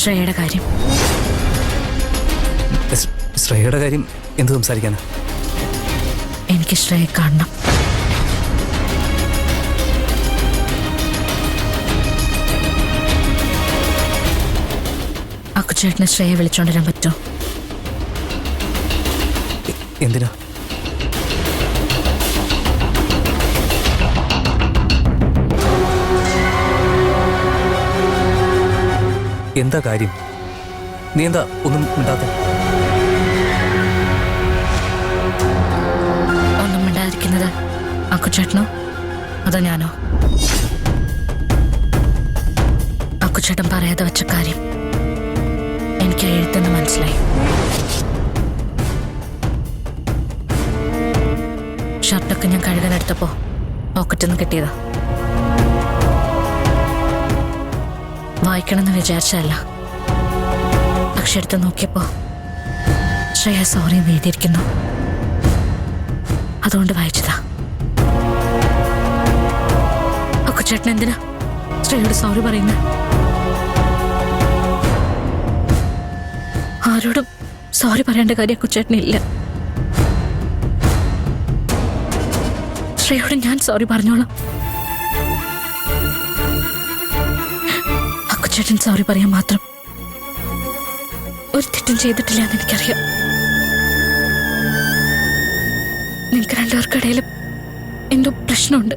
ശ്രേയയുടെ കാര്യം. ശ്രേയയുടെ കാര്യം എന്ത് സംസാരിക്കാനാ? എനിക്ക് ശ്രേയ കാണണം. അക്കുചേട്ടന് ശ്രേയ വിളിച്ചോണ്ടിരാൻ പറ്റുമോ? എന്തിനാ? എന്താ കാര്യം? നീ എന്താ ഒന്നും മിണ്ടാത്തെ? ഒന്നും മിണ്ടാതിരിക്കുന്നത് അക്കുചേട്ടനോ അതോ ഞാനോ? അക്കുചേട്ടൻ പറയാതെ വെച്ച കാര്യം എനിക്ക് എഴുത്തെന്ന് മനസ്സിലായി. ഷർട്ടൊക്കെ ഞാൻ കഴുകാനെടുത്തപ്പോ പോക്കറ്റിൽ നിന്ന് കിട്ടിയതാ. വായിക്കണമെന്ന് വിചാരിച്ചതല്ല. പക്ഷെ എടുത്ത് നോക്കിയപ്പോ ശ്രേയ സോറി എന്ന് എഴുതിയിരിക്കുന്നു. അതുകൊണ്ട് വായിച്ചതാ. അക്കുചേട്ടൻ എന്തിനാ ശ്രേയയോട് സോറി പറയുന്നത്? ആരോടും സോറി പറയേണ്ട കാര്യം അക്കുചേട്ടനില്ല. ശ്രേയയോട് ഞാൻ സോറി പറഞ്ഞോളാം. അക്കുചേട്ടൻ സോറി പറയാൻ മാത്രം ഒരു തെറ്റും ചെയ്തിട്ടില്ല എന്ന് എനിക്കറിയാം. നിങ്ങൾക്ക് രണ്ടുപേർക്കിടയിലും എന്തോ പ്രശ്നമുണ്ട്.